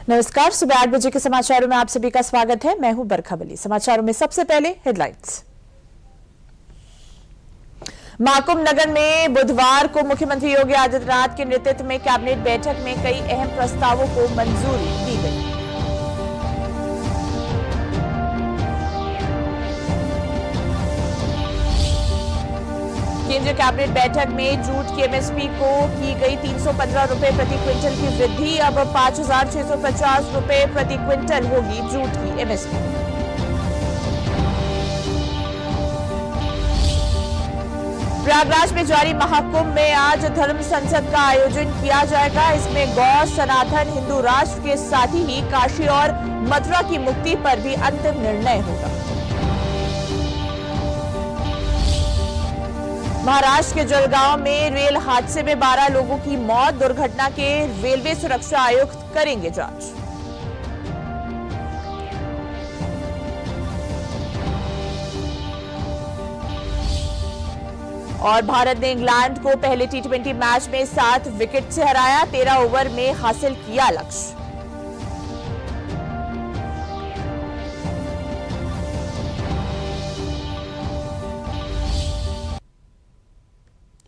नमस्कार, सुबह 8 बजे के समाचारों में आप सभी का स्वागत है। मैं हूं बरखा बली। समाचारों में सबसे पहले हेडलाइंस। महाकुंभ नगर में बुधवार को मुख्यमंत्री योगी आदित्यनाथ के नेतृत्व में कैबिनेट बैठक में कई अहम प्रस्तावों को मंजूरी दी गई। केंद्रीय कैबिनेट बैठक में जूट की एमएसपी को की गई 315 रुपए प्रति क्विंटल की वृद्धि। अब 5,650 रुपए प्रति क्विंटल होगी जूट की एमएसपी। प्रयागराज में जारी महाकुंभ में आज धर्म संसद का आयोजन किया जाएगा। इसमें गौ सनातन हिंदू राष्ट्र के साथ ही काशी और मथुरा की मुक्ति पर भी अंतिम निर्णय होगा। महाराष्ट्र के जलगांव में रेल हादसे में 12 लोगों की मौत। दुर्घटना के रेलवे सुरक्षा आयुक्त करेंगे जांच। और भारत ने इंग्लैंड को पहले टी20 मैच में 7 विकेट से हराया। 13 ओवर में हासिल किया लक्ष्य।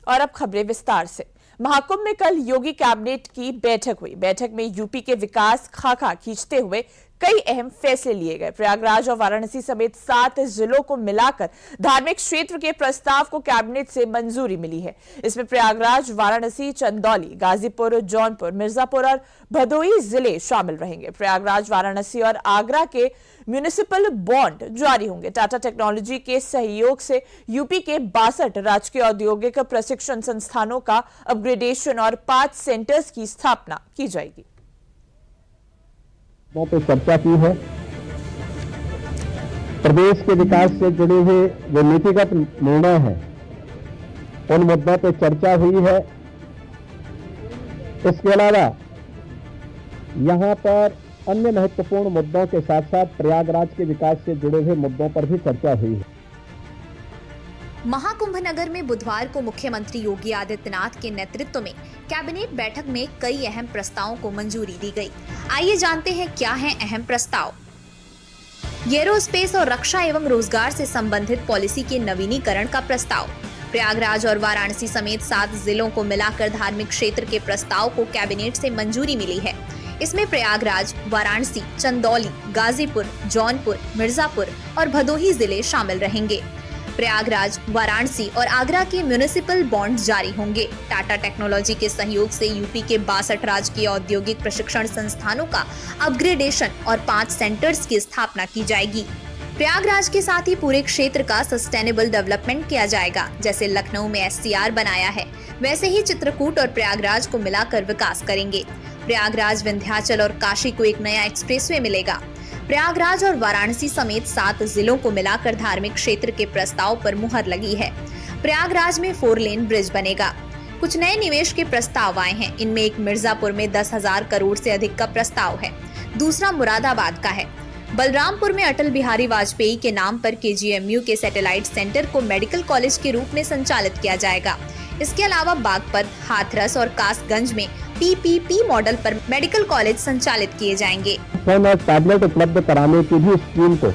और अब खबरें विस्तार से। महाकुंभ में कल योगी कैबिनेट की बैठक हुई। बैठक में यूपी के विकास खाका खींचते हुए कई अहम फैसले लिए गए। प्रयागराज और वाराणसी समेत 7 जिलों को मिलाकर धार्मिक क्षेत्र के प्रस्ताव को कैबिनेट से मंजूरी मिली है। इसमें प्रयागराज, वाराणसी, चंदौली, गाजीपुर, जौनपुर, मिर्जापुर और भदोही जिले शामिल रहेंगे। प्रयागराज, वाराणसी और आगरा के म्युनिसिपल बॉन्ड जारी होंगे। टाटा टेक्नोलॉजी के सहयोग से यूपी के 62 राजकीय औद्योगिक प्रशिक्षण संस्थानों का अपग्रेडेशन और 5 सेंटर्स की स्थापना की जाएगी। पे चर्चा की है। प्रदेश के विकास से जुड़े हुए जो नीतिगत निर्णय हैं उन मुद्दों पर चर्चा हुई है। इसके अलावा यहां पर अन्य महत्वपूर्ण मुद्दों के साथ साथ प्रयागराज के विकास से जुड़े हुए मुद्दों पर भी चर्चा हुई है। महाकुंभ नगर में बुधवार को मुख्यमंत्री योगी आदित्यनाथ के नेतृत्व में कैबिनेट बैठक में कई अहम प्रस्तावों को मंजूरी दी गई। आइए जानते हैं क्या हैं अहम प्रस्ताव। एरोस्पेस और रक्षा एवं रोजगार से संबंधित पॉलिसी के नवीनीकरण का प्रस्ताव। प्रयागराज और वाराणसी समेत 7 जिलों को मिलाकर धार्मिक क्षेत्र के प्रस्ताव को कैबिनेट से मंजूरी मिली है। इसमें प्रयागराज, वाराणसी, चंदौली, गाजीपुर, जौनपुर, मिर्जापुर और भदोही जिले शामिल रहेंगे। प्रयागराज, वाराणसी और आगरा के म्युनिसिपल बॉन्ड जारी होंगे। टाटा टेक्नोलॉजी के सहयोग से यूपी के 62 राजकीय औद्योगिक प्रशिक्षण संस्थानों का अपग्रेडेशन और 5 सेंटर्स की स्थापना की जाएगी। प्रयागराज के साथ ही पूरे क्षेत्र का सस्टेनेबल डेवलपमेंट किया जाएगा। जैसे लखनऊ में SCR बनाया है, वैसे ही चित्रकूट और प्रयागराज को मिलाकर विकास करेंगे। प्रयागराज, विंध्याचल और काशी को एक नया एक्सप्रेसवे मिलेगा। प्रयागराज और वाराणसी समेत 7 जिलों को मिलाकर धार्मिक क्षेत्र के प्रस्ताव पर मुहर लगी है। प्रयागराज में 4 लेन ब्रिज बनेगा। कुछ नए निवेश के प्रस्ताव आए हैं। इनमें एक मिर्जापुर में 10,000 करोड़ से अधिक का प्रस्ताव है। दूसरा मुरादाबाद का है। बलरामपुर में अटल बिहारी वाजपेयी के नाम पर KGMU के सैटेलाइट सेंटर को मेडिकल कॉलेज के रूप में संचालित किया जाएगा। इसके अलावा बागपत, हाथरस और कासगंज में PPP मॉडल पर मेडिकल कॉलेज संचालित किए जाएंगे। फोन और टैबलेट उपलब्ध कराने की भी स्कीम को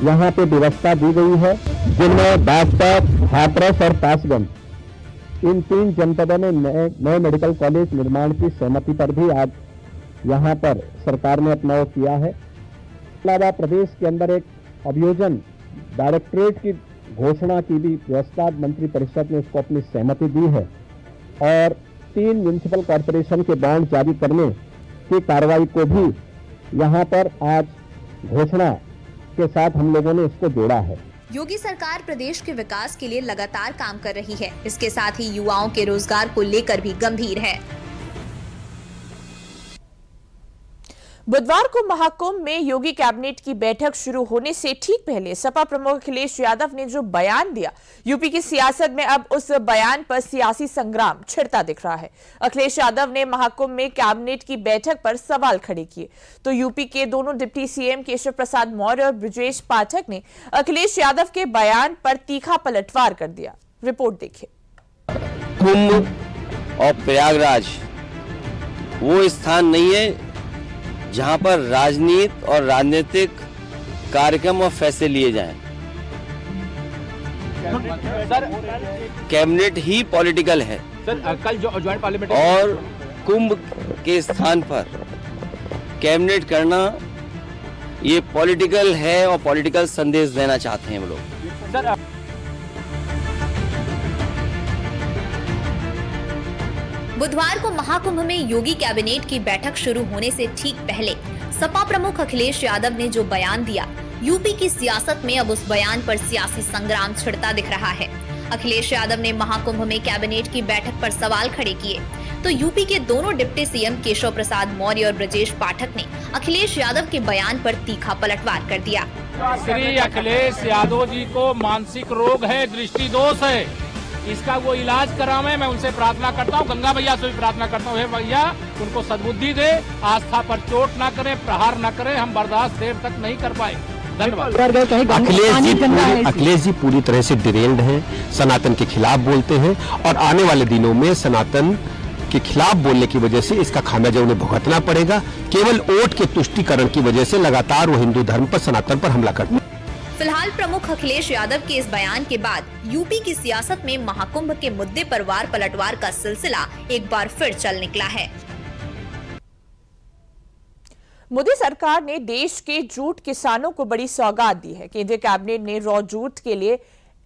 यहाँ पे व्यवस्था दी गई है, जिनमें बागपत, हाथरस और कासगंज इन 3 जनपदों में नए मेडिकल कॉलेज निर्माण की सहमति पर भी आज यहाँ पर सरकार ने अपना किया है। अलावा प्रदेश के अंदर एक अभियोजन डायरेक्टरेट की घोषणा की भी व्यवस्था मंत्री परिषद ने उसको अपनी सहमति दी है और 3 म्युनिसिपल कॉर्पोरेशन के बॉन्ड जारी करने की कार्रवाई को भी यहाँ पर आज घोषणा के साथ हम लोगों ने इसको जोड़ा है। योगी सरकार प्रदेश के विकास के लिए लगातार काम कर रही है। इसके साथ ही युवाओं के रोजगार को लेकर भी गंभीर है। बुधवार को महाकुंभ में योगी कैबिनेट की बैठक शुरू होने से ठीक पहले सपा प्रमुख अखिलेश यादव ने जो बयान दिया, यूपी की सियासत में अब उस बयान पर सियासी संग्राम छिड़ता दिख रहा है। अखिलेश यादव ने महाकुंभ में कैबिनेट की बैठक पर सवाल खड़े किए तो यूपी के दोनों डिप्टी CM केशव प्रसाद मौर्य और ब्रजेश पाठक ने अखिलेश यादव के बयान पर तीखा पलटवार कर दिया। रिपोर्ट देखिए। कुंभ और प्रयागराज वो स्थान नहीं है जहां पर राजनीति और राजनीतिक कार्यक्रम और फैसले लिए जाएं। सर कैबिनेट ही पॉलिटिकल है सर कल जो ज्वाइंट पार्लियामेंट और कुंभ के स्थान पर कैबिनेट करना ये पॉलिटिकल है और पॉलिटिकल संदेश देना चाहते हैं हम लोग। सर बुधवार को महाकुंभ में योगी कैबिनेट की बैठक शुरू होने से ठीक पहले सपा प्रमुख अखिलेश यादव ने जो बयान दिया, यूपी की सियासत में अब उस बयान पर सियासी संग्राम छिड़ता दिख रहा है। अखिलेश यादव ने महाकुंभ में कैबिनेट की बैठक पर सवाल खड़े किए तो यूपी के दोनों डिप्टी सीएम केशव प्रसाद मौर्य और ब्रजेश पाठक ने अखिलेश यादव के बयान पर तीखा पलटवार कर दिया। श्री अखिलेश यादव जी को मानसिक रोग है, दृष्टि दोष है, इसका वो इलाज करावे। मैं उनसे प्रार्थना करता हूँ, गंगा भैया से भी प्रार्थना करता हूँ, हे भैया उनको सद्बुद्धि दे, आस्था पर चोट ना करे, प्रहार ना करे, हम बर्दाश्त देर तक नहीं कर पाए। धन्यवाद। अखिलेश जी पूरी तरह से डिरेल्ड हैं, सनातन के खिलाफ बोलते हैं और आने वाले दिनों में सनातन के खिलाफ बोलने की वजह से इसका खामियाजा उन्हें भुगतना पड़ेगा। केवल वोट के तुष्टीकरण की वजह से लगातार वो हिंदू धर्म पर, सनातन पर हमला करते हैं। फिलहाल प्रमुख अखिलेश यादव के इस बयान के बाद यूपी की सियासत में महाकुंभ के मुद्दे पर वार पलटवार का सिलसिला एक बार फिर चल निकला है। मोदी सरकार ने देश के जूट किसानों को बड़ी सौगात दी है। केंद्रीय कैबिनेट ने रॉ जूट के लिए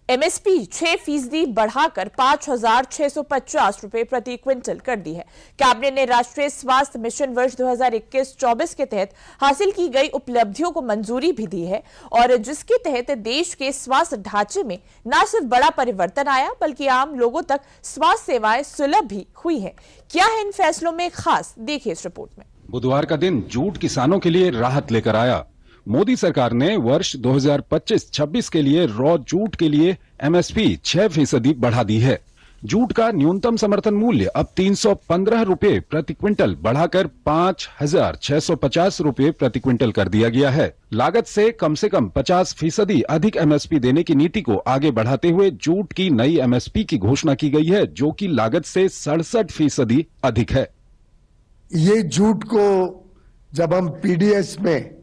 एमएसपी 6% बढ़ाकर 5,650 रुपए प्रति क्विंटल कर दी है। कैबिनेट ने राष्ट्रीय स्वास्थ्य मिशन वर्ष 2021-24 के तहत हासिल की गई उपलब्धियों को मंजूरी भी दी है और जिसके तहत देश के स्वास्थ्य ढांचे में न सिर्फ बड़ा परिवर्तन आया बल्कि आम लोगों तक स्वास्थ्य सेवाएं सुलभ भी हुई हैं। क्या है इन फैसलों में खास, देखिए इस रिपोर्ट में। बुधवार का दिन जूट किसानों के लिए राहत लेकर आया। मोदी सरकार ने वर्ष 2025-26 के लिए रॉ जूट के लिए एमएसपी 6% बढ़ा दी है। जूट का न्यूनतम समर्थन मूल्य अब 315 रुपए प्रति क्विंटल बढ़ाकर 5,650 रुपए प्रति क्विंटल कर दिया गया है। लागत से कम 50% अधिक एमएसपी देने की नीति को आगे बढ़ाते हुए जूट की नई एमएसपी की घोषणा की गई है, जो कि लागत से 67% अधिक है। ये जूट को जब हम पीडीएस में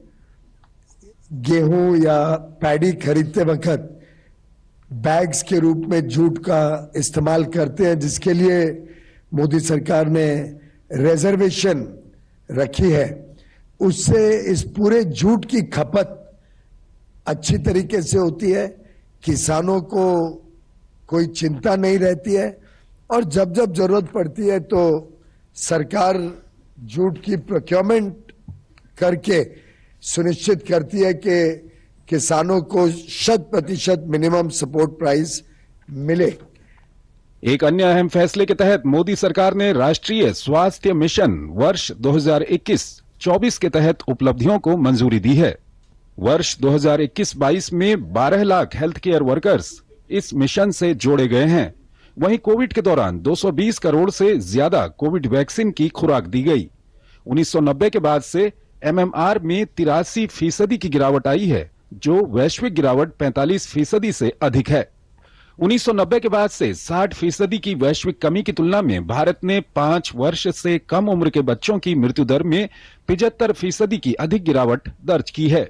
गेहूं या पैडी खरीदते वक्त बैग्स के रूप में जूट का इस्तेमाल करते हैं, जिसके लिए मोदी सरकार ने रिजर्वेशन रखी है, उससे इस पूरे जूट की खपत अच्छी तरीके से होती है। किसानों को कोई चिंता नहीं रहती है और जब जब जरूरत पड़ती है तो सरकार जूट की प्रोक्योरमेंट करके सुनिश्चित करती है कि किसानों को 100% मिनिमम सपोर्ट प्राइस मिले। एक अन्य अहम फैसले के तहत मोदी सरकार ने राष्ट्रीय स्वास्थ्य मिशन वर्ष 2021-24 के तहत उपलब्धियों को मंजूरी दी है। वर्ष 2021-22 में 12 लाख हेल्थ केयर वर्कर्स इस मिशन से जोड़े गए हैं। वहीं कोविड के दौरान 220 करोड़ से ज्यादा कोविड वैक्सीन की खुराक दी गई। 1990 के बाद से एमएमआर में 83% की गिरावट आई है, जो वैश्विक गिरावट 45% से अधिक है। 1990 के बाद से 60% की वैश्विक कमी की तुलना में भारत ने 5 वर्ष से कम उम्र के बच्चों की मृत्यु दर में 75% की अधिक गिरावट दर्ज की है।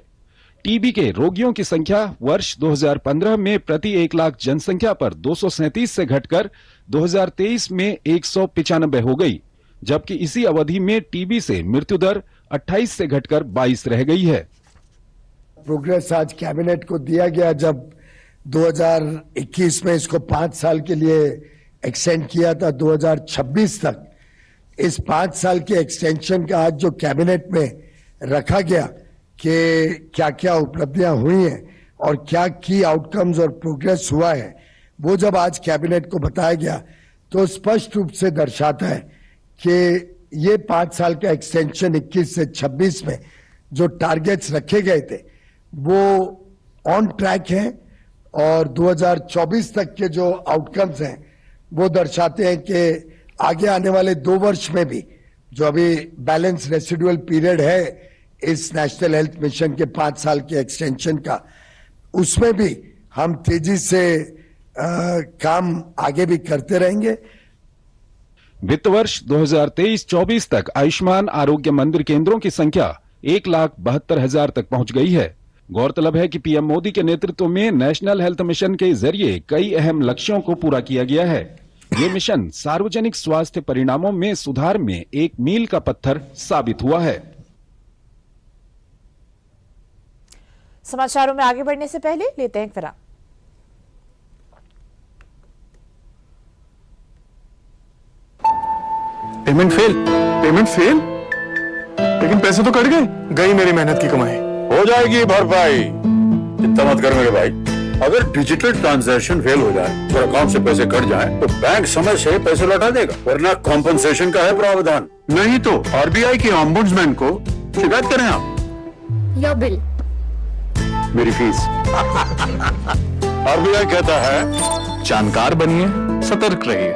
टीबी के रोगियों की संख्या वर्ष 2015 में प्रति 1 लाख जनसंख्या पर 237 से घटकर 2023 में 195 हो गई, जबकि इसी अवधि में टीबी से मृत्यु दर 28 से घटकर 22 रह गई है। प्रोग्रेस आज कैबिनेट को दिया गया, जब 2021 में इसको 5 साल के लिए एक्सटेंड किया था 2026 तक। इस 5 साल के एक्सटेंशन का आज जो कैबिनेट में रखा गया कि क्या क्या उपलब्धियां हुई हैं और क्या की आउटकम्स और प्रोग्रेस हुआ है, वो जब आज कैबिनेट को बताया गया तो स्पष्ट रूप से दर्शाता है कि ये 5 साल का एक्सटेंशन 21 से 26 में जो टारगेट्स रखे गए थे वो ऑन ट्रैक हैं और 2024 तक के जो आउटकम्स हैं वो दर्शाते हैं कि आगे आने वाले 2 वर्ष में भी जो अभी बैलेंस रेसिडुअल पीरियड है इस नेशनल हेल्थ मिशन के 5 साल के एक्सटेंशन का, उसमें भी हम तेजी से काम आगे भी करते रहेंगे। वित्त वर्ष 2023-24 तक आयुष्मान आरोग्य मंदिर केंद्रों की संख्या 1,72,000 तक पहुंच गई है। गौरतलब है कि पीएम मोदी के नेतृत्व में नेशनल हेल्थ मिशन के जरिए कई अहम लक्ष्यों को पूरा किया गया है। ये मिशन सार्वजनिक स्वास्थ्य परिणामों में सुधार में एक मील का पत्थर साबित हुआ है। समाचारों में आगे बढ़ने से पहले लेते हैं एक विराम। Payment fail. लेकिन पैसे तो कट गई मेरी मेहनत की कमाई। हो जाएगी भरपाई, चिंता मत कर मेरे भाई। अगर डिजिटल ट्रांजैक्शन फेल हो जाए और अकाउंट से पैसे कट जाए तो बैंक समय से पैसे लौटा देगा, वरना कॉम्पनसेशन का है प्रावधान। नहीं तो आरबीआई के ऑम्बुड्समैन को शिकायत करें आप। योर बिल, मेरी फीस। आरबीआई कहता है जानकार बनिए, सतर्क रहिए।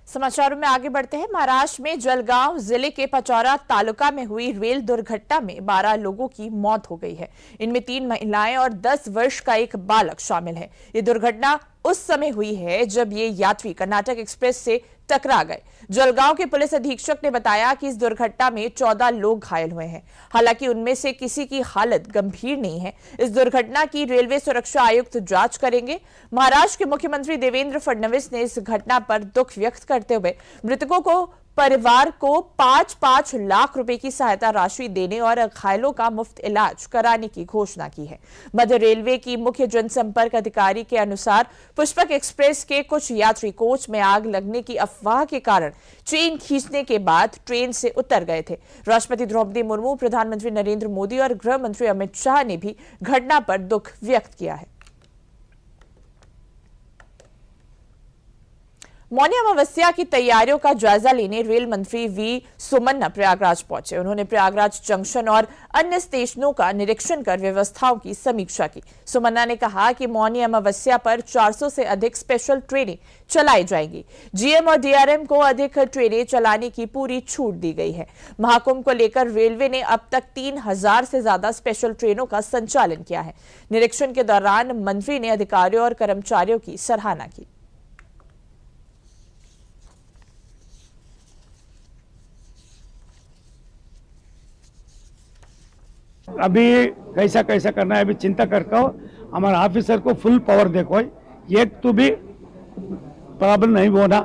समाचारों में आगे बढ़ते हैं। महाराष्ट्र में जलगांव जिले के पचौरा तालुका में हुई रेल दुर्घटना में 12 लोगों की मौत हो गई है। इनमें 3 महिलाएं और 10 वर्ष का एक बालक शामिल है। ये दुर्घटना उस समय हुई है जब ये यात्री कर्नाटक एक्सप्रेस से टकरा गए। जलगांव के पुलिस अधीक्षक ने बताया कि इस दुर्घटना में 14 लोग घायल हुए हैं। हालांकि उनमें से किसी की हालत गंभीर नहीं है। इस दुर्घटना की रेलवे सुरक्षा आयुक्त जांच करेंगे। महाराष्ट्र के मुख्यमंत्री देवेंद्र फडणवीस ने इस घटना पर दुख व्यक्त करते हुए मृतकों को परिवार को 5-5 लाख रुपए की सहायता राशि देने और घायलों का मुफ्त इलाज कराने की घोषणा की है। मध्य रेलवे की मुख्य जनसंपर्क अधिकारी के अनुसार पुष्पक एक्सप्रेस के कुछ यात्री कोच में आग लगने की अफवाह के कारण चेन खींचने के बाद ट्रेन से उतर गए थे। राष्ट्रपति द्रौपदी मुर्मू, प्रधानमंत्री नरेंद्र मोदी और गृह मंत्री अमित शाह ने भी घटना पर दुख व्यक्त किया है। मौनी अमावस्या की तैयारियों का जायजा लेने रेल मंत्री वी सोमन्ना प्रयागराज पहुंचे। उन्होंने प्रयागराज जंक्शन और अन्य स्टेशनों का निरीक्षण कर व्यवस्थाओं की समीक्षा की। सोमन्ना ने कहा कि मौनी अमावस्या पर 400 से अधिक स्पेशल ट्रेनें चलाई जाएंगी। जीएम और डीआरएम को अधिक ट्रेनें चलाने की पूरी छूट दी गई है। महाकुंभ को लेकर रेलवे ने अब तक 3000 से ज्यादा स्पेशल ट्रेनों का संचालन किया है। निरीक्षण के दौरान मंत्री ने अधिकारियों और कर्मचारियों की सराहना की। अभी कैसा कैसा करना है अभी चिंता करके हमारे ऑफिसर को फुल पावर देखो, एक तो भी प्रॉब्लम नहीं होना,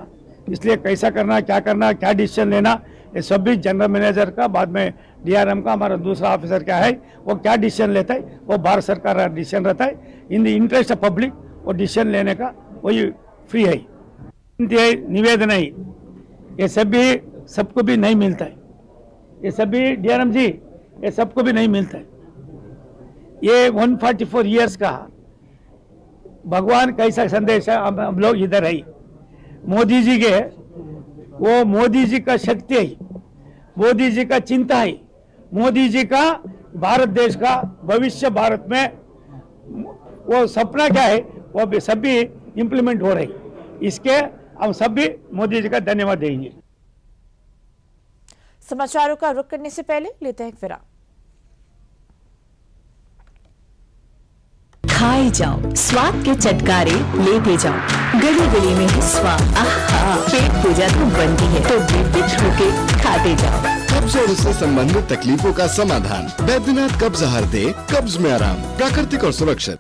इसलिए कैसा करना, क्या डिसीजन लेना, ये सब भी जनरल मैनेजर का, बाद में डीआरएम का, हमारा दूसरा ऑफिसर क्या है वो क्या डिसीजन लेता है वो भारत सरकार का डिसीजन रहता है। In the interest of public वो डिसीजन लेने का वही फ्री है। निवेदन है, ये सब भी सबको भी नहीं मिलता है, ये सब भी डीआरएम जी ये सबको भी नहीं मिलता है। ये 144 इयर्स का भगवान कैसा संदेश है, हम लोग इधर है। मोदी जी के वो मोदी जी का शक्ति है, मोदी जी का चिंता है, मोदी जी का भारत देश का भविष्य, भारत में वो सपना क्या है वो भी सब भी इम्प्लीमेंट हो रही। इसके हम सब भी मोदी जी का धन्यवाद देंगे। समाचारों का रुख करने से पहले लेते हैं एक विराम। खाए जाओ, स्वाद के चटकारे लेते जाओ, गली गली में है स्वाद। आहा, पेट पूजा तो बनती है तो बेफिक्र होके खाते जाओ। कब्ज और उससे संबंधित तकलीफों का समाधान, बैद्यनाथ कब्ज हर दे, कब्ज में आराम, प्राकृतिक और सुरक्षित।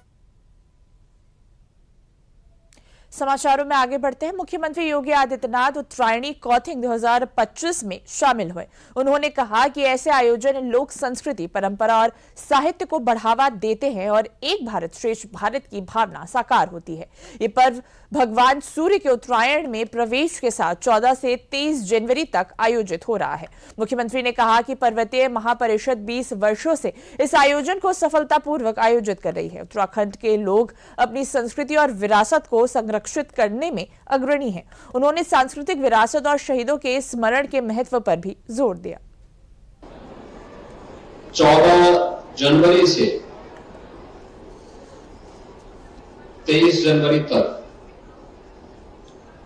समाचारों में आगे बढ़ते हैं। मुख्यमंत्री योगी आदित्यनाथ उत्तरायणी कॉथिंग 2025 में शामिल हुए। उन्होंने कहा कि ऐसे आयोजन लोक संस्कृति, परंपरा और साहित्य को बढ़ावा देते हैं और एक भारत श्रेष्ठ भारत की भावना साकार होती है। ये पर्व भगवान सूर्य के उत्तरायण में प्रवेश के साथ 14 से 23 जनवरी तक आयोजित हो रहा है। मुख्यमंत्री ने कहा कि पर्वतीय महापरिषद 20 वर्षों से इस आयोजन को सफलतापूर्वक आयोजित कर रही है। उत्तराखंड के लोग अपनी संस्कृति और विरासत को संरक्षित करने में अग्रणी हैं। उन्होंने सांस्कृतिक विरासत और शहीदों के स्मरण के महत्व पर भी जोर दिया। 14 जनवरी से 23 जनवरी तक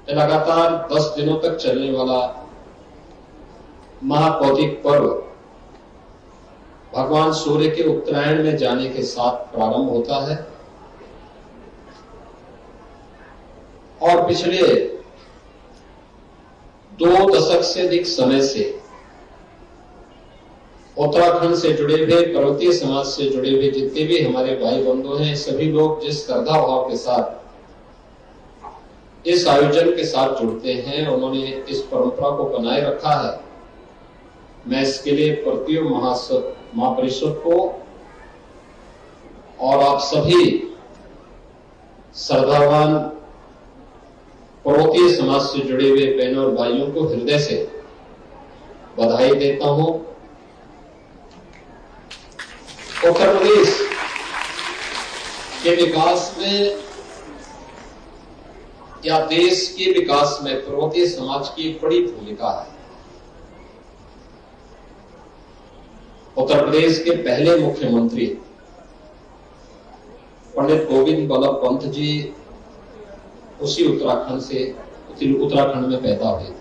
लगातार 10 दिनों तक चलने वाला महाकौतिक पर्व भगवान सूर्य के उत्तरायण में जाने के साथ प्रारंभ होता है और पिछले 2 दशक से अधिक समय से उत्तराखंड से जुड़े हुए, पर्वतीय समाज से जुड़े हुए जितने भी हमारे भाई बंधु हैं, सभी लोग जिस श्रद्धा भाव के साथ इस आयोजन के साथ जुड़ते हैं, उन्होंने इस परंपरा को बनाए रखा है। मैं इसके लिए पर्वतीय महापरिषद को और आप सभी श्रद्धावान पर्वतीय समाज से जुड़े हुए बहनों और भाइयों को हृदय से बधाई देता हूं। उत्तर प्रदेश के विकास में या देश के विकास में पर्वतीय समाज की एक बड़ी भूमिका है। उत्तर प्रदेश के पहले मुख्यमंत्री पंडित गोविंद बल्लभ पंत जी उसी उत्तराखंड में पैदा हुए थे।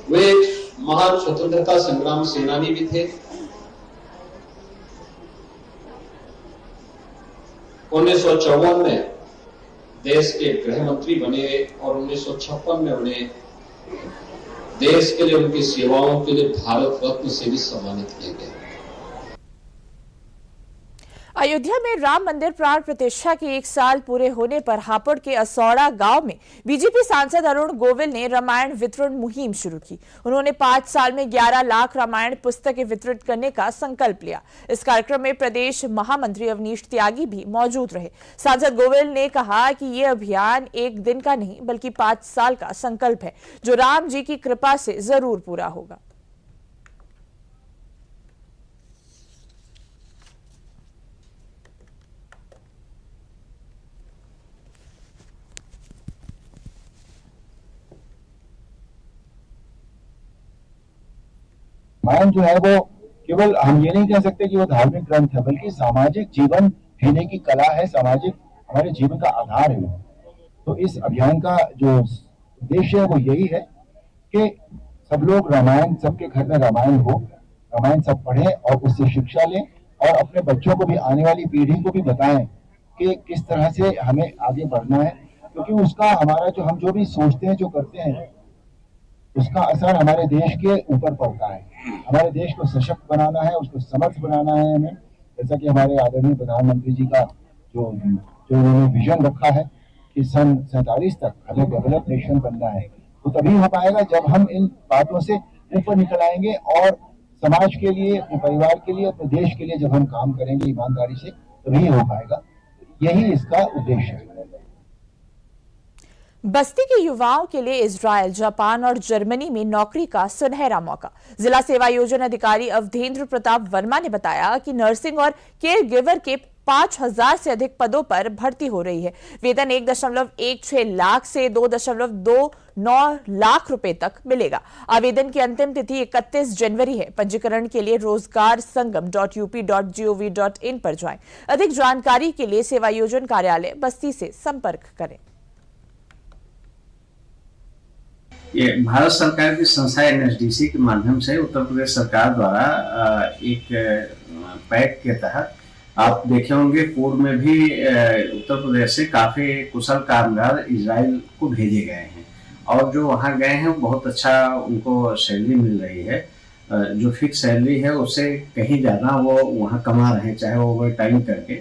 वे महान स्वतंत्रता संग्राम सेनानी भी थे। 1954 में देश के गृह मंत्री बने और 1956 में उन्हें देश के लिए उनकी सेवाओं के लिए भारत रत्न से भी सम्मानित किया गया। अयोध्या में राम मंदिर प्राण प्रतिष्ठा के 1 साल पूरे होने पर हापुड़ के असौड़ा गांव में बीजेपी सांसद अरुण गोविल ने रामायण वितरण मुहिम शुरू की। उन्होंने 5 साल में 11 लाख रामायण पुस्तकें वितरित करने का संकल्प लिया। इस कार्यक्रम में प्रदेश महामंत्री अवनीश त्यागी भी मौजूद रहे। सांसद गोविल ने कहा कि ये अभियान 1 दिन का नहीं बल्कि 5 साल का संकल्प है, जो राम जी की कृपा से जरूर पूरा होगा। रामायण जो है वो केवल हम ये नहीं कह सकते कि वो धार्मिक ग्रंथ है, बल्कि सामाजिक जीवन जीने की कला है, सामाजिक हमारे जीवन का आधार है। तो इस अभियान का जो उद्देश्य है वो यही है कि सब लोग रामायण, सबके घर में रामायण हो, रामायण सब पढ़ें और उससे शिक्षा लें और अपने बच्चों को भी, आने वाली पीढ़ी को भी बताएं कि किस तरह से हमें आगे बढ़ना है, क्योंकि उसका हमारा जो हम जो भी सोचते हैं, जो करते हैं, उसका असर हमारे देश के ऊपर पड़ता है। हमारे देश को सशक्त बनाना है, उसको समर्थ बनाना है हमें, जैसा कि हमारे आदरणीय प्रधानमंत्री जी का जो उन्होंने विजन रखा है कि सन 47 तक हमें डेवलप नेशन बनना है। तो तभी हो पाएगा जब हम इन बातों से ऊपर निकल आएंगे और समाज के लिए, अपने परिवार के लिए, अपने देश के लिए जब हम काम करेंगे ईमानदारी से, तभी हो पाएगा। यही इसका उद्देश्य है। बस्ती के युवाओं के लिए इजरायल, जापान और जर्मनी में नौकरी का सुनहरा मौका। जिला सेवा योजना अधिकारी अवधेंद्र प्रताप वर्मा ने बताया कि नर्सिंग और केयर गिवर के 5000 से अधिक पदों पर भर्ती हो रही है। वेतन 1.16 लाख से 2.29 लाख रुपए तक मिलेगा। आवेदन की अंतिम तिथि 31 जनवरी है। पंजीकरण के लिए rozgarsangam.up.gov.in पर जाएं। अधिक जानकारी के लिए सेवा योजना कार्यालय बस्ती से संपर्क करें। ये भारत सरकार की संस्था NSDC के माध्यम से उत्तर प्रदेश सरकार द्वारा एक पैक के तहत आप देखे होंगे, पूर्व में भी उत्तर प्रदेश से काफी कुशल कामगार इजराइल को भेजे गए हैं और जो वहाँ गए हैं बहुत अच्छा उनको सैलरी मिल रही है। जो फिक्स सैलरी है उससे कहीं ज़्यादा वो वहाँ कमा रहे हैं, चाहे वो ओवर टाइम करके।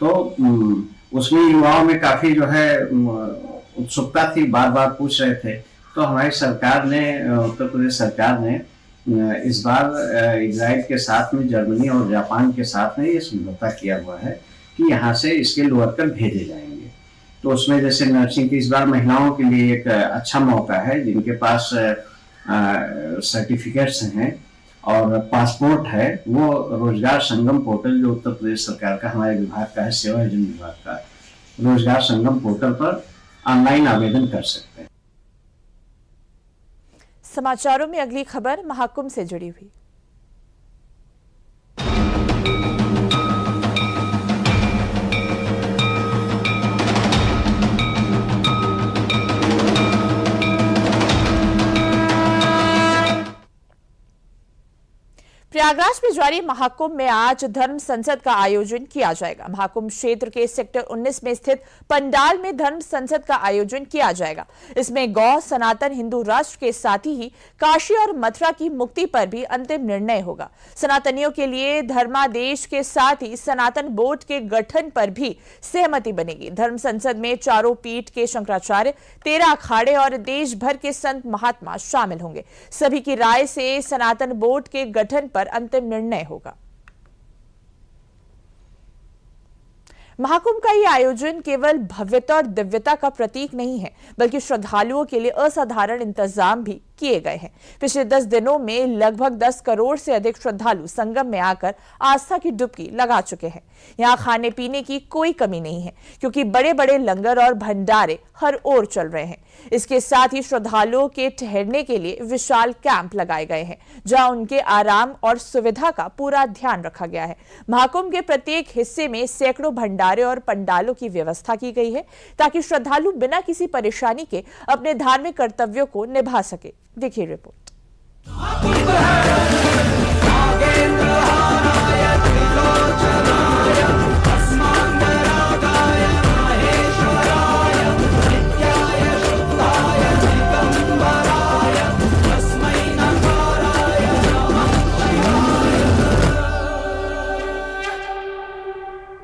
तो उसमें युवाओं में काफ़ी जो है उत्सुकता थी, बार बार पूछ रहे थे। तो हमारी सरकार ने, उत्तर प्रदेश सरकार ने इस बार इजराइल के साथ में, जर्मनी और जापान के साथ में ये समझौता किया हुआ है कि यहाँ से स्किल्ड वर्कर भेजे जाएंगे। तो उसमें जैसे नर्सिंग की इस बार महिलाओं के लिए एक अच्छा मौका है, जिनके पास सर्टिफिकेट्स हैं और पासपोर्ट है, वो रोजगार संगम पोर्टल जो उत्तर प्रदेश सरकार का हमारे विभाग का है, सेवा योजना विभाग का, रोजगार संगम पोर्टल पर ऑनलाइन आवेदन कर सकते हैं। समाचारों में अगली खबर महाकुंभ से जुड़ी हुई। प्रयागराज में जारी महाकुंभ में आज धर्म संसद का आयोजन किया जाएगा। महाकुंभ क्षेत्र के सेक्टर 19 में स्थित पंडाल में धर्म संसद का आयोजन किया जाएगा। इसमें गौ सनातन हिंदू राष्ट्र के साथ ही काशी और मथुरा की मुक्ति पर भी अंतिम निर्णय होगा। सनातनियों के लिए धर्मादेश के साथ ही सनातन बोर्ड के गठन पर भी सहमति बनेगी। धर्म संसद में चारों पीठ के शंकराचार्य, 13 अखाड़े और देश भर के संत महात्मा शामिल होंगे। सभी की राय से सनातन बोर्ड के गठन पर अंतिम निर्णय होगा। महाकुंभ का यह आयोजन केवल भव्यता और दिव्यता का प्रतीक नहीं है, बल्कि श्रद्धालुओं के लिए असाधारण इंतजाम भी किए गए हैं। पिछले 10 दिनों में लगभग 10 करोड़ से अधिक श्रद्धालु संगम में आकर आस्था की डुबकी लगा चुके हैं। यहाँ खाने पीने की कोई कमी नहीं है, क्योंकि बड़े बड़े लंगर और भंडारे हर ओर चल रहे हैं। इसके साथ ही श्रद्धालुओं के ठहरने के लिए विशाल कैंप लगाए गए हैं, जहां उनके आराम और सुविधा का पूरा ध्यान रखा गया है। महाकुंभ के प्रत्येक हिस्से में सैकड़ों भंडारे और पंडालों की व्यवस्था की गई है, ताकि श्रद्धालु बिना किसी परेशानी के अपने धार्मिक कर्तव्यों को निभा सके। देखिए रिपोर्ट।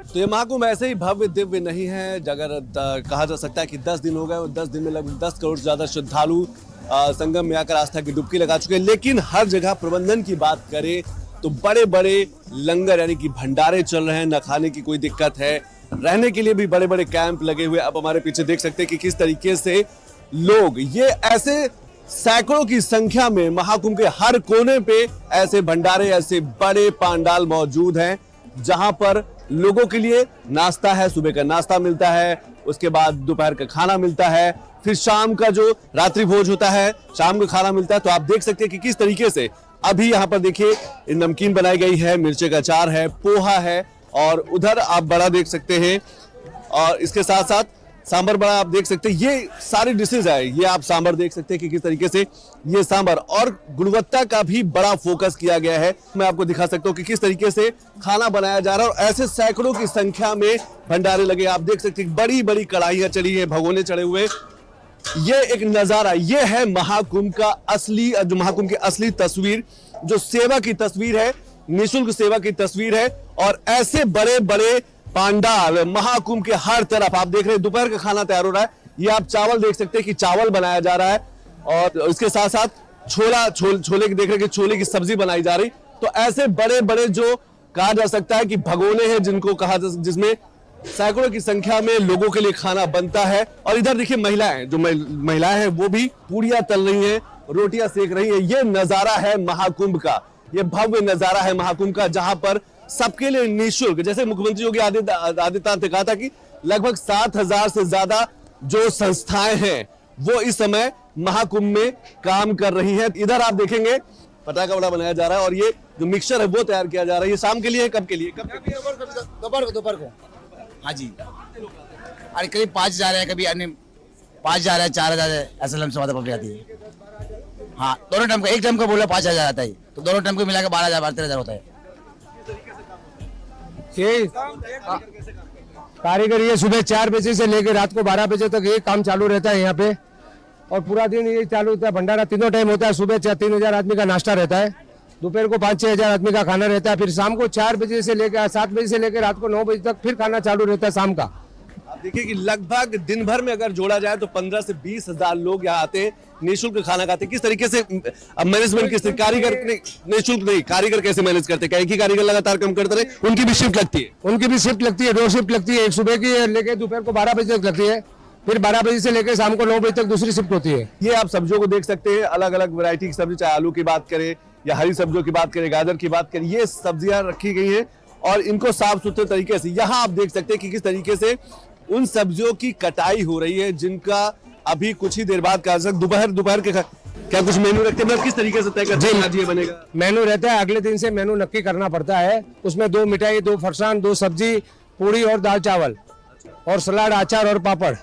तो ये महाकुंभ ऐसे ही भव्य दिव्य नहीं है। अगर कहा जा सकता है कि 10 दिन हो गए और 10 दिन में लगभग 10 करोड़ से ज्यादा श्रद्धालु संगम में आकर आस्था की डुबकी लगा चुके हैं। लेकिन हर जगह प्रबंधन की बात करें तो बड़े बड़े लंगर यानी कि भंडारे चल रहे हैं, न खाने की कोई दिक्कत है। रहने के लिए भी बड़े बड़े कैंप लगे हुए। अब हमारे पीछे देख सकते हैं कि किस तरीके से लोग, ये ऐसे सैकड़ों की संख्या में महाकुंभ के हर कोने पे ऐसे भंडारे, ऐसे बड़े पंडाल मौजूद हैं, जहां पर लोगों के लिए नाश्ता है, सुबह का नाश्ता मिलता है, उसके बाद दोपहर का खाना मिलता है, फिर शाम का जो रात्रि भोज होता है, शाम का खाना मिलता है। तो आप देख सकते हैं कि किस तरीके से अभी यहाँ पर देखिए नमकीन बनाई गई है, मिर्चे का अचार है, पोहा है, और उधर आप बड़ा देख सकते हैं, और इसके साथ साथ सांबर बड़ा आप देख सकते हैं। ये सारी डिशेज है। ये आप सांबर देख सकते हैं कि किस तरीके से ये सांबर, और गुणवत्ता का भी बड़ा फोकस किया गया है। मैं आपको दिखा सकता हूँ कि किस तरीके से खाना बनाया जा रहा है, और ऐसे सैकड़ों की संख्या में भंडारे लगे। आप देख सकते हैं बड़ी बड़ी कढ़ाइयां चली है, भगोने चढ़े हुए। ये एक नजारा, ये है महाकुंभ का असली, जो महाकुंभ की असली तस्वीर, जो सेवा की तस्वीर है, निःशुल्क सेवा की तस्वीर है। और ऐसे बड़े बड़े पंडाल महाकुंभ के हर तरफ आप देख रहे हैं। दोपहर का खाना तैयार हो रहा है। ये आप चावल देख सकते हैं कि चावल बनाया जा रहा है, और इसके साथ साथ छोले की देख रहे हैं कि छोले की सब्जी बनाई जा रही। तो ऐसे बड़े बड़े जो कहा जा सकता है कि भगोने हैं, जिनको कहा जिसमें सैकड़ों की संख्या में लोगों के लिए खाना बनता है। और इधर देखिए महिलाएं, जो महिलाएं हैं वो भी पूड़ियां तल रही हैं, रोटियां सेक रही हैं। ये नजारा है महाकुंभ का, ये भव्य नजारा है महाकुंभ का, जहां पर सबके लिए निःशुल्क, जैसे मुख्यमंत्री योगी आदित्यनाथ ने कहा था कि लगभग 7,000 से ज्यादा जो संस्थाएं हैं वो इस समय महाकुंभ में काम कर रही हैं। इधर आप देखेंगे पटाखा बड़ा बनाया जा रहा है, और ये जो मिक्सचर है वो तैयार किया जा रहा है। ये शाम के लिए, कब के लिए? दोपहर को। हाँ जी, अरे करीब 5 जा रहे हैं, कभी अन्य 5 जा रहे हैं, 4 जा रहे हैं, ऐसे लम्ब से ज्यादा पब्लिक आती है। हाँ, दोनों टाइम का, एक टाइम का बोला 5,000 आता है, तो दोनों टाइम को मिलाकर 12,000 13,000 होता है। कारीगर ये सुबह 4 बजे से लेकर रात को 12 बजे तक ये काम चालू रहता है यहाँ पे, और पूरा दिन ये चालू होता है। भंडारा तीनों टाइम होता है। सुबह 3,000 आदमी का नाश्ता रहता है, दोपहर को 5-6 हजार आदमी का खाना रहता है, फिर शाम को 4 बजे से लेकर 7 बजे से लेकर रात को 9 बजे तक फिर खाना चालू रहता है शाम का। आप देखिए कि लगभग दिन भर में अगर जोड़ा जाए तो 15 से 20 हजार लोग यहाँ आते हैं, निःशुल्क खाना खाते हैं। किस तरीके से मैनेजमेंट किस कारीगर निःशुल्क नहीं, कारीगर कैसे मैनेज करते हैं? एक ही कारीगर लगातार काम करते रहे, उनकी भी शिफ्ट लगती है? उनकी भी शिफ्ट लगती है, 2 शिफ्ट लगती है। एक सुबह की लेकर दोपहर को 12 बजे तक लगती है, फिर 12 बजे से लेकर शाम को 9 बजे तक दूसरी शिफ्ट होती है। ये आप सब्जियों को देख सकते हैं, अलग अलग वैरायटी की सब्जी, चाहे आलू की बात करें या हरी सब्जियों की बात करें, गाजर की बात करें, ये सब्जियां रखी गई हैं, और इनको साफ सुथरे तरीके से यहाँ आप देख सकते हैं कि किस तरीके से उन सब्जियों की कटाई हो रही है, जिनका अभी कुछ ही देर बाद दोपहर के क्या कुछ मेनू रखते हैं? मतलब किस तरीके से तय करते हैं आज ये बनेगा? मेनू रहता है, अगले दिन से मेनू नक्की करना पड़ता है। उसमें 2 मिठाई, 2 फरसान, 2 सब्जी, पूरी और दाल चावल, और सलाद, अचार और पापड़।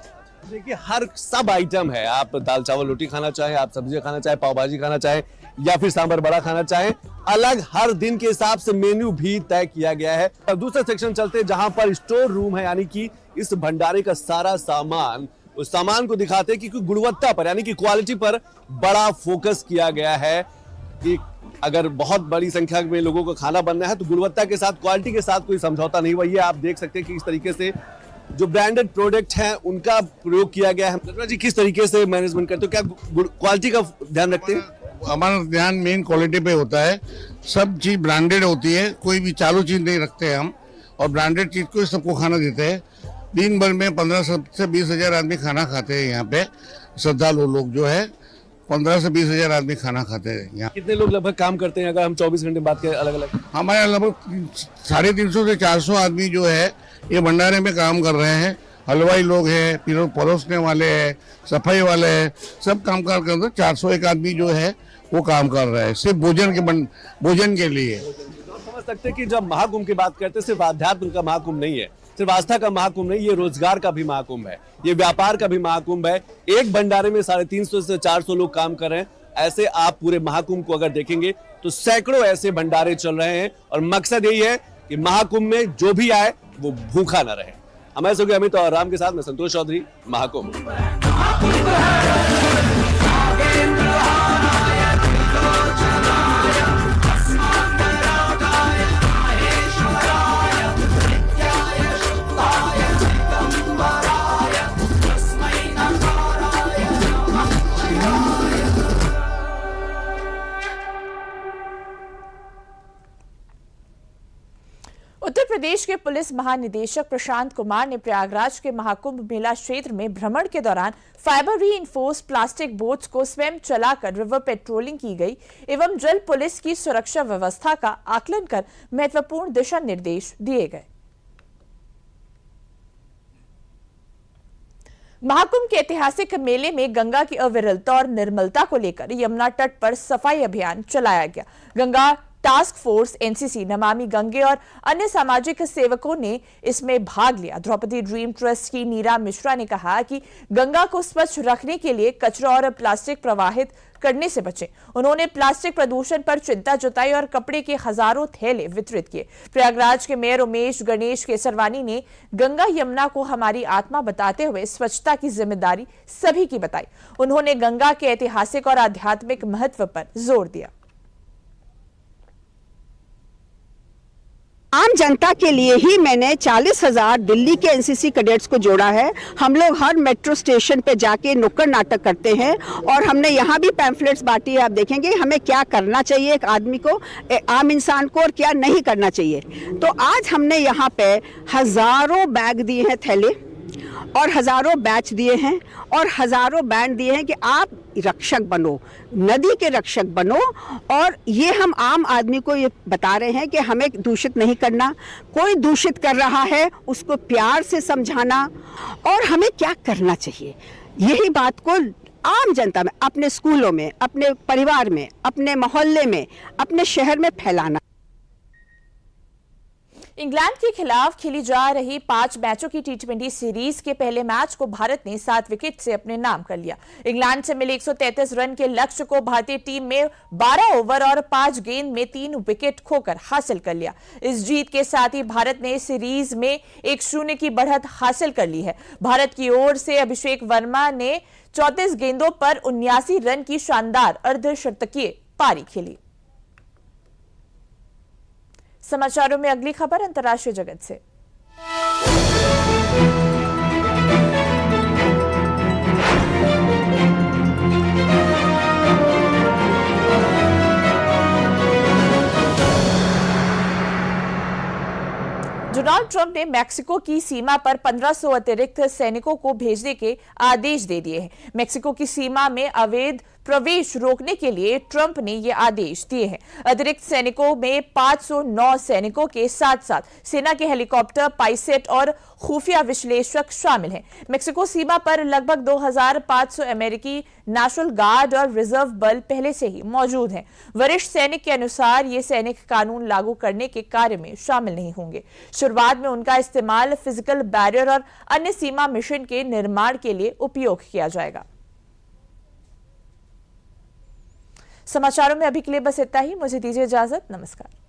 देखिए हर सब आइटम है। आप दाल चावल रोटी खाना चाहे, आप सब्जियां खाना चाहे, पाव भाजी खाना चाहे, या फिर सांभर बड़ा खाना चाहें, अलग हर दिन के हिसाब से मेन्यू भी तय किया गया है। अब दूसरे सेक्शन चलते हैं जहां पर स्टोर रूम है, यानी कि इस भंडारे का सारा सामान, उस सामान को दिखाते हैं कि गुणवत्ता पर यानी कि क्वालिटी पर बड़ा फोकस किया गया है कि अगर बहुत बड़ी संख्या में लोगों को खाना बनना है तो गुणवत्ता के साथ, क्वालिटी के साथ कोई समझौता नहीं हुआ। ये आप देख सकते हैं कि इस तरीके से जो ब्रांडेड प्रोडक्ट हैं उनका प्रयोग किया गया है। नटवर जी, किस तरीके से मैनेजमेंट करते हो, क्या क्वालिटी का ध्यान रखते हैं? हमारा ध्यान मेन क्वालिटी पे होता है। सब चीज ब्रांडेड होती है, कोई भी चालू चीज नहीं रखते हम, और ब्रांडेड चीज को सबको खाना देते हैं। दिन भर में 15 से 20 हजार आदमी खाना खाते हैं यहाँ पे। श्रद्धालु लोग जो है 15 से 20 हजार आदमी खाना खाते हैं यहाँ। कितने लोग लगभग काम करते हैं अगर हम 24 घंटे बात करें अलग अलग? हमारे लगभग 350 से 400 आदमी जो है ये भंडारे में काम कर रहे हैं। हलवाई लोग हैं, फिर परोसने वाले हैं, सफाई वाले हैं, सब काम कर कर 401 आदमी जो है वो काम कर रहा है सिर्फ भोजन के लिए। समझ सकते हैं कि जब महाकुंभ की बात करते हैं सिर्फ आध्यात्म का महाकुंभ नहीं है, सिर्फ आस्था का महाकुंभ नहीं, ये रोजगार का भी महाकुंभ है, ये व्यापार का भी महाकुंभ है। एक भंडारे में 350 से 400 लोग काम कर रहे हैं। ऐसे आप पूरे महाकुंभ को अगर देखेंगे तो सैकड़ों ऐसे भंडारे चल रहे हैं और मकसद यही है कि महाकुंभ में जो भी आए वो भूखा न रहे। हमारे संग अमित और राम के साथ में संतोष चौधरी, महाकुंभ। उत्तर प्रदेश के पुलिस महानिदेशक प्रशांत कुमार ने प्रयागराज के महाकुंभ मेला क्षेत्र में भ्रमण के दौरान फाइबर रीइंफोर्स्ड प्लास्टिक बोट्स को स्वयं चलाकर रिवर पेट्रोलिंग की गई एवं जल पुलिस की सुरक्षा व्यवस्था का आकलन कर महत्वपूर्ण दिशा निर्देश दिए गए। महाकुंभ के ऐतिहासिक मेले में गंगा की अविरलता और निर्मलता को लेकर यमुना तट पर सफाई अभियान चलाया गया। Ganga task force, NCC, Namami Gange और अन्य सामाजिक सेवकों ने इसमें भाग लिया। द्रौपदी ड्रीम ट्रस्ट की नीरा मिश्रा ने कहा कि गंगा को स्वच्छ रखने के लिए कचरा और प्लास्टिक प्रवाहित करने से बचें। उन्होंने प्लास्टिक प्रदूषण पर चिंता जताई और कपड़े के हजारों थैले वितरित किए। प्रयागराज के मेयर उमेश गणेश केसरवानी ने गंगा यमुना को हमारी आत्मा बताते हुए स्वच्छता की जिम्मेदारी सभी की बताई। उन्होंने गंगा के ऐतिहासिक और आध्यात्मिक महत्व पर जोर दिया। आम जनता के लिए ही मैंने 40,000 दिल्ली के एनसीसी कैडेट्स को जोड़ा है। हम लोग हर मेट्रो स्टेशन पे जाके नुक्कड़ नाटक करते हैं और हमने यहाँ भी पैम्फलेट्स बांटी है। आप देखेंगे हमें क्या करना चाहिए एक आदमी को, आम इंसान को, और क्या नहीं करना चाहिए। तो आज हमने यहाँ पे हजारों बैग दिए हैं, थैले, और हजारों बैच दिए हैं और हजारों बैंड दिए हैं कि आप रक्षक बनो, नदी के रक्षक बनो। और ये हम आम आदमी को ये बता रहे हैं कि हमें दूषित नहीं करना, कोई दूषित कर रहा है उसको प्यार से समझाना और हमें क्या करना चाहिए, यही बात को आम जनता में, अपने स्कूलों में, अपने परिवार में, अपने मोहल्ले में, अपने शहर में फैलाना। इंग्लैंड के खिलाफ खेली जा रही 5 मैचों की टी20 सीरीज के पहले मैच को भारत ने 7 विकेट से अपने नाम कर लिया। इंग्लैंड से मिले 133 रन के लक्ष्य को भारतीय टीम में 12 ओवर और 5 गेंद में 3 विकेट खोकर हासिल कर लिया। इस जीत के साथ ही भारत ने सीरीज में 1-0 की बढ़त हासिल कर ली है। भारत की ओर से अभिषेक वर्मा ने 34 गेंदों पर 79 रन की शानदार अर्धशतकीय पारी खेली। समाचारों में अगली खबर अंतर्राष्ट्रीय जगत से। डोनाल्ड ट्रंप ने मैक्सिको की सीमा पर 1500 अतिरिक्त सैनिकों को भेजने के आदेश दे दिए हैं। मैक्सिको की सीमा में अवैध प्रवेश रोकने के लिए ट्रंप ने ये आदेश दिए हैं। अतिरिक्त सैनिकों में 509 सैनिकों के साथ साथ सेना के हेलीकॉप्टर पायलट और खुफिया विश्लेषक शामिल हैं। मैक्सिको सीमा पर लगभग 2500 अमेरिकी नेशनल गार्ड और रिजर्व बल पहले से ही मौजूद हैं। वरिष्ठ सैनिक के अनुसार ये सैनिक कानून लागू करने के कार्य में शामिल नहीं होंगे। शुरुआत में उनका इस्तेमाल फिजिकल बैरियर और अन्य सीमा मिशन के निर्माण के लिए उपयोग किया जाएगा। समाचारों में अभी के लिए बस इतना ही। मुझे दीजिए इजाजत। नमस्कार।